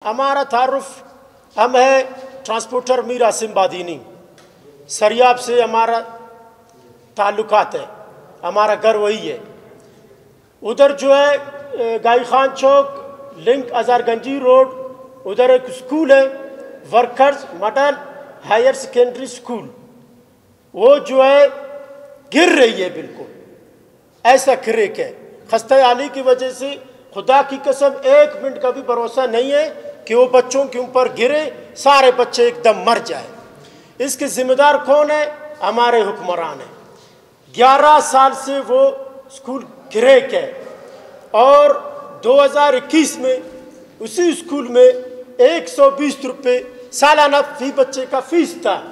हमारा तारुफ हम है ट्रांसपोर्टर मीर आसिम बादीनी। सरियाब से हमारा ताल्लुकात है, हमारा घर वही है। उधर जो है गाई खान चौक लिंक अजारगंजी रोड, उधर एक स्कूल है workers model higher secondary school, वो जो है गिर रही है, बिल्कुल ऐसा क्रेक है। खस्ता आली की वजह से खुदा की कसम एक मिनट का भी भरोसा नहीं है कि वो बच्चों के ऊपर गिरे, सारे बच्चे एकदम मर जाए। इसके जिम्मेदार कौन है? हमारे हुक्मरान हैं। 11 साल से वो स्कूल क्रेक है और 2021 में उसी स्कूल में 120 रुपये सालाना फी बच्चे का फीस था,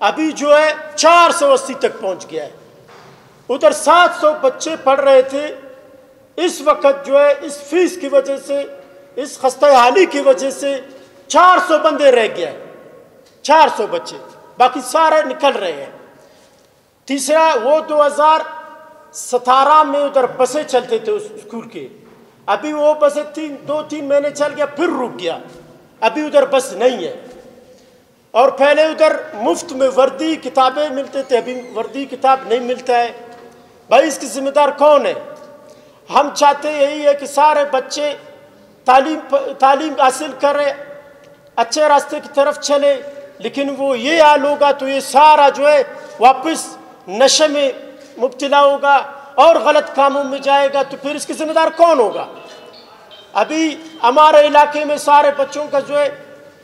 अभी जो है 480 तक पहुंच गया है। उधर 700 बच्चे पढ़ रहे थे, इस वक्त जो है इस फीस की वजह से, इस खस्ता हाली की वजह से 400 बंदे रह गए, 400 बच्चे, बाकी सारे निकल रहे हैं। तीसरा, वो 2017 में उधर बसें चलते थे उस स्कूल के, अभी वो बसें 2-3 महीने चल गया, फिर रुक गया, अभी उधर बस नहीं है। और पहले उधर मुफ्त में वर्दी किताबें मिलते थे, अभी वर्दी किताब नहीं मिलता है। भाई इसकी जिम्मेदार कौन है? हम चाहते यही है कि सारे बच्चे तालीम हासिल करें, अच्छे रास्ते की तरफ चले, लेकिन वो ये हाल होगा तो ये सारा जो है वापस नशे में मुब्तला होगा और गलत कामों में जाएगा, तो फिर इसकी जिम्मेदार कौन होगा? अभी हमारे इलाके में सारे बच्चों का जो है,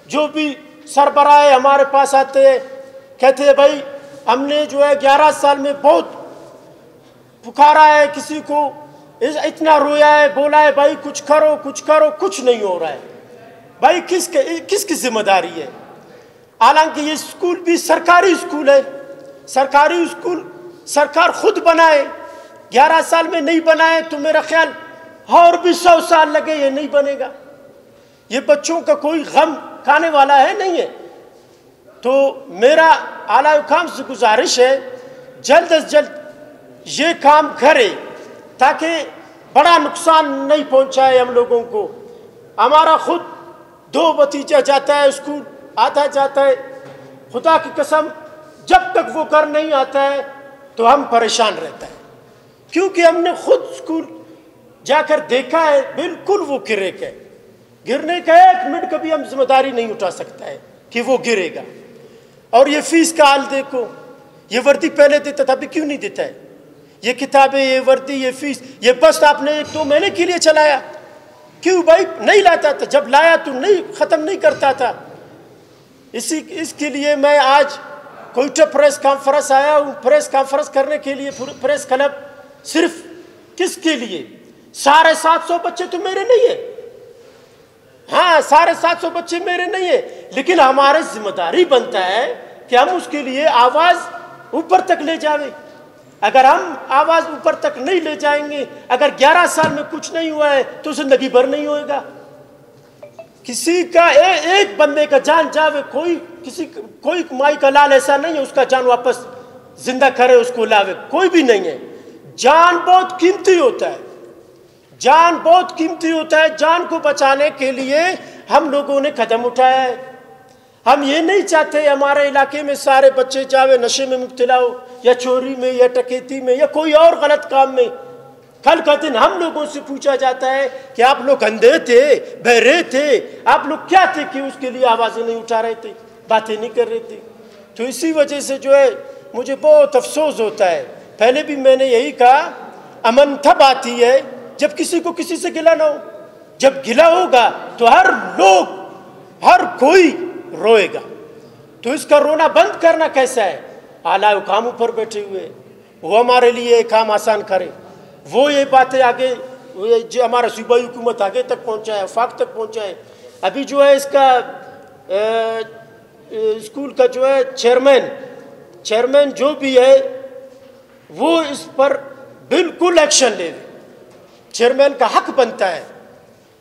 जो भी सरबराह हमारे पास आते हैं, कहते हैं भाई हमने जो है 11 साल में बहुत पुकारा है, किसी को इतना रोया है, बोला है भाई कुछ करो कुछ करो, कुछ नहीं हो रहा है। भाई किसकी जिम्मेदारी है? हालांकि ये स्कूल भी सरकारी स्कूल है, सरकारी स्कूल सरकार खुद बनाए, 11 साल में नहीं बनाए तो मेरा ख्याल और भी 100 साल लगे ये नहीं बनेगा। ये बच्चों का कोई गम खाने वाला है नहीं है। तो मेरा आला हुकाम से गुजारिश है जल्द से जल्द ये काम करे ताकि बड़ा नुकसान नहीं पहुंचाए हम लोगों को। हमारा खुद 2 भतीजा जाता है स्कूल, आता जाता है, खुदा की कसम जब तक वो घर नहीं आता है तो हम परेशान रहता है, क्योंकि हमने खुद स्कूल जाकर देखा है, बिल्कुल वो क्रेक है। गिरने का 1 मिनट कभी हम जिम्मेदारी नहीं उठा सकता है कि वो गिरेगा। और ये फीस का हाल देखो, ये वर्दी पहले देता था, अभी क्यों नहीं देता है? ये किताबें, ये वर्दी, ये फीस, ये बस आपने 1-2 महीने के लिए चलाया, क्यों भाई? नहीं लाता था, जब लाया तो नहीं ख़त्म नहीं करता था। इसके लिए मैं आज कोयटा प्रेस कॉन्फ्रेंस आया हूँ, प्रेस कॉन्फ्रेंस करने के लिए प्रेस क्लब। सिर्फ किसके लिए? 750 बच्चे तो मेरे नहीं है, हाँ 750 बच्चे मेरे नहीं है, लेकिन हमारी जिम्मेदारी बनता है कि हम उसके लिए आवाज़ ऊपर तक ले जावे। अगर हम आवाज़ ऊपर तक नहीं ले जाएंगे, अगर 11 साल में कुछ नहीं हुआ है तो जिंदगी भर नहीं होएगा। किसी का एक बंदे का जान जावे, कोई माई का लाल ऐसा नहीं है उसका जान वापस जिंदा करे उसको लावे, कोई भी नहीं है। जान बहुत कीमती होता है, जान बहुत कीमती होता है। जान को बचाने के लिए हम लोगों ने कदम उठाया है। हम ये नहीं चाहते हमारे इलाके में सारे बच्चे जावे नशे में मुब्तला हो, या चोरी में, या टकेती में, या कोई और गलत काम में। कल का दिन हम लोगों से पूछा जाता है कि आप लोग अंधे थे, बहरे थे, आप लोग क्या थे कि उसके लिए आवाज़ें नहीं उठा रहे थे, बातें नहीं कर रहे थे। तो इसी वजह से जो है मुझे बहुत अफसोस होता है। पहले भी मैंने यही कहा, अमन तब आती है जब किसी को किसी से गिला ना हो। जब गिला होगा तो हर कोई रोएगा। तो इसका रोना बंद करना कैसा है? आला हुकाम पर बैठे हुए, वो हमारे लिए काम आसान करे, वो ये बातें आगे, जो हमारा सूबाई हुकूमत आगे तक पहुंचाए, वफाक तक पहुंचाए। अभी जो है इसका स्कूल का जो है चेयरमैन जो भी है वो इस पर बिल्कुल एक्शन ले। चेयरमैन का हक बनता है,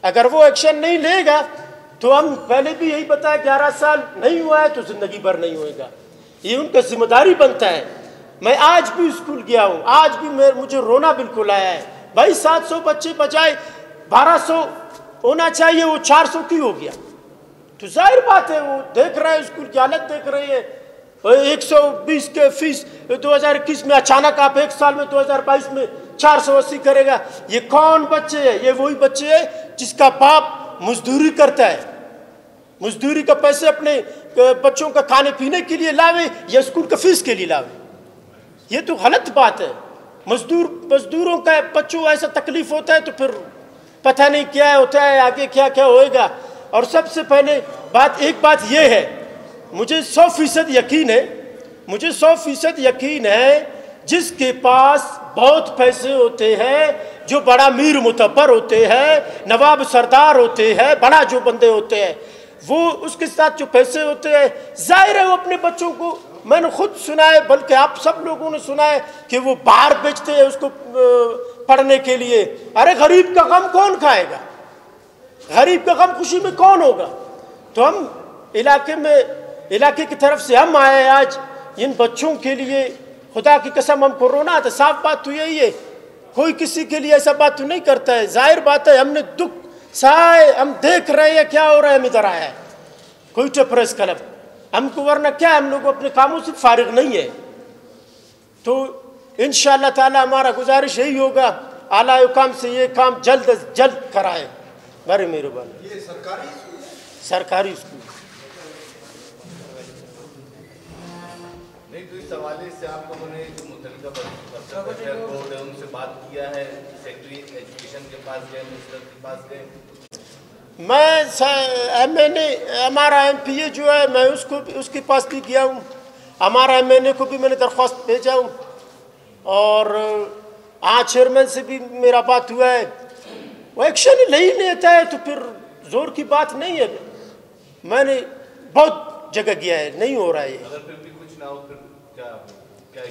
अगर वो एक्शन नहीं लेगा तो हम पहले भी यही बताया 11 साल नहीं हुआ है तो जिंदगी भर नहीं होएगा, ये उनका जिम्मेदारी बनता है। मैं आज भी स्कूल गया हूँ, आज भी मुझे रोना बिल्कुल आया है। भाई 700 बच्चे बजाय 1200 होना चाहिए, वो 400 क्यों हो गया? تو ظاہر بات ہے وہ دیکھ رہے ہیں اسکول کی حالت دیکھ رہے ہیں. 120 کے فیس 2021 میں اچانک آپ ایک سال میں 2022 میں 480 کرے گا. یہ کون بچے ہیں؟ یہ وہی بچے ہیں جس کا باپ مزدوری کرتا ہے, مزدوری کا پیسے اپنے بچوں کا کھانے پینے کے لیے لاوے یا اسکول کا فیس کے لیے لاوے. یہ تو غلط بات ہے. مزدوروں کا بچوں ایسا تکلیف ہوتا ہے تو پھر پتہ نہیں کیا ہوتا ہے, آگے کیا کیا ہوئے گا. اور سب سے پہلے ایک بات یہ ہے, مجھے 100% یقین ہے, مجھے 100% یقین ہے جس کے پاس بہت پیسے ہوتے ہیں, جو بڑا میر متبر ہوتے ہیں, نواب سردار ہوتے ہیں, بڑا جو بندے ہوتے ہیں, وہ اس کے ساتھ جو پیسے ہوتے ہیں ظاہر ہے وہ اپنے بچوں کو, میں نے خود سنا ہے بلکہ آپ سب لوگوں نے سنا ہے کہ وہ باہر بیچتے ہیں اس کو پڑھنے کے لیے. ارے غریب کا غم کون کھائے گا؟ غریب کا غم خوشی میں کون ہوگا؟ تو ہم علاقے کی طرف سے ہم آئے آج ان بچوں کے لیے. خدا کی قسم ہم کو رونا آتا. صاف بات تو یہی ہے, کوئی کسی کے لیے ایسا بات تو نہیں کرتا ہے. ظاہر بات ہے ہم نے دکھ سائے, ہم دیکھ رہے ہیں کیا ہو رہا ہے, ہم ادھر آیا ہے کوئٹہ پریس کلب. ہم کو ورنہ کیا, ہم لوگ اپنے کاموں سے فارغ نہیں ہے. تو انشاءاللہ تعالی ہمارا گزارش یہی ہوگا اعلیٰ حکام سے یہ کام جلد از جلد کرائے. بڑی مہربانی. یہ سرکاری اسکول نہیں تو اس حوالے سے آپ لوگوں نے جو متعلقہ بورڈ ہے ان سے بات کیا ہے؟ سیکٹری ایجوکیشن کے پاس گئے, منسٹر کے پاس گئے؟ میں نے ہمارا ایم پی اے جو ہے میں اس کے پاس بھی گیا ہوں, ہمارا ایم این اے کو بھی میں نے درخواست بھیجا ہوں, اور چیئرمین سے بھی میرا بات ہوا ہے. وہ ایکشن ہی نہیں لیتا ہے تو پھر زور کی بات نہیں ہے. میں نے بہت جگہ گیا ہے, نہیں ہو رہا ہے. اگر پھر بھی کچھ نہ ہو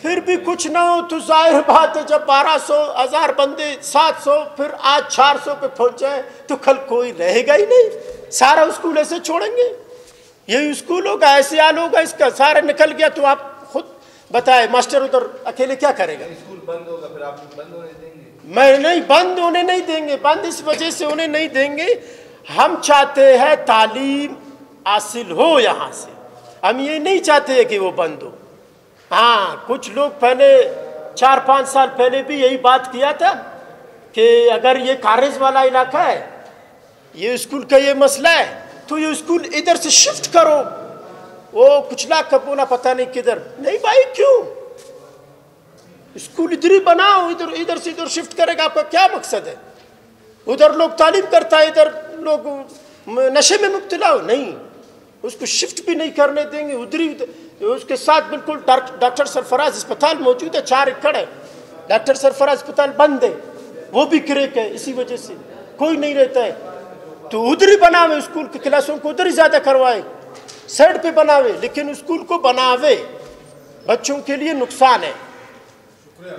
پھر بھی کچھ نہ ہو تو ظاہر بات ہے جب 1200 1000 بندے 700 پھر آج 400 پہ پہنچے تو کل کوئی رہے گا ہی نہیں. سارا اسکول ایسے چھوڑیں گے؟ یہی اسکول ہوگا, ایسے حال ہوگا اس کا. سارا نکل گیا تو آپ خود بتائیں ماسٹر ادھر اکیلے کیا کرے گا؟ اسکول بند ہوگا پھر آپ بند ہونے دیں گے؟ میں نہیں, بند ہونے نہیں دیں گے. بند اس وجہ سے انہیں نہیں دیں گے, ہم چاہتے ہیں تعلیم حاصل ہو یہاں سے. ہم یہ نہیں چاہتے کہ وہ بند ہو. ہاں کچھ لوگ پہلے 4-5 سال پہلے بھی یہی بات کیا تھا کہ اگر یہ کارج والا علاقہ ہے, یہ اسکول کا یہ مسئلہ ہے, تو یہ اسکول ادھر سے شفٹ کرو. وہ کچھ لاکھ کا بولا پتہ نہیں کدھر. نہیں بھائی کیوں اسکول ادھر ہی بناؤ, ادھر سے ادھر شفٹ کرے گا, آپ کا کیا مقصد ہے؟ ادھر لوگ تعلیم کرتا ہے, ادھر لوگ نشے میں مبتلا ہو. نہیں, اس کو شفٹ بھی نہیں کرنے دیں گے. ادھر ہی اس کے ساتھ بالکل ڈاکٹر سرفراز اسپتال موجود ہے, 4 ایکڑ ہے. ڈاکٹر سرفراز اسپتال بند ہے, وہ بھی کریک ہے, اسی وجہ سے کوئی نہیں رہتا ہے. تو ادھر ہی بناوے, اسکول کے کلاسوں کو ادھر ہی زیادہ کروائے, سائڈ پہ بناوے, لیکن اسکول کو بناوے. بچوں کے لیے نقصان ہے. شکریہ.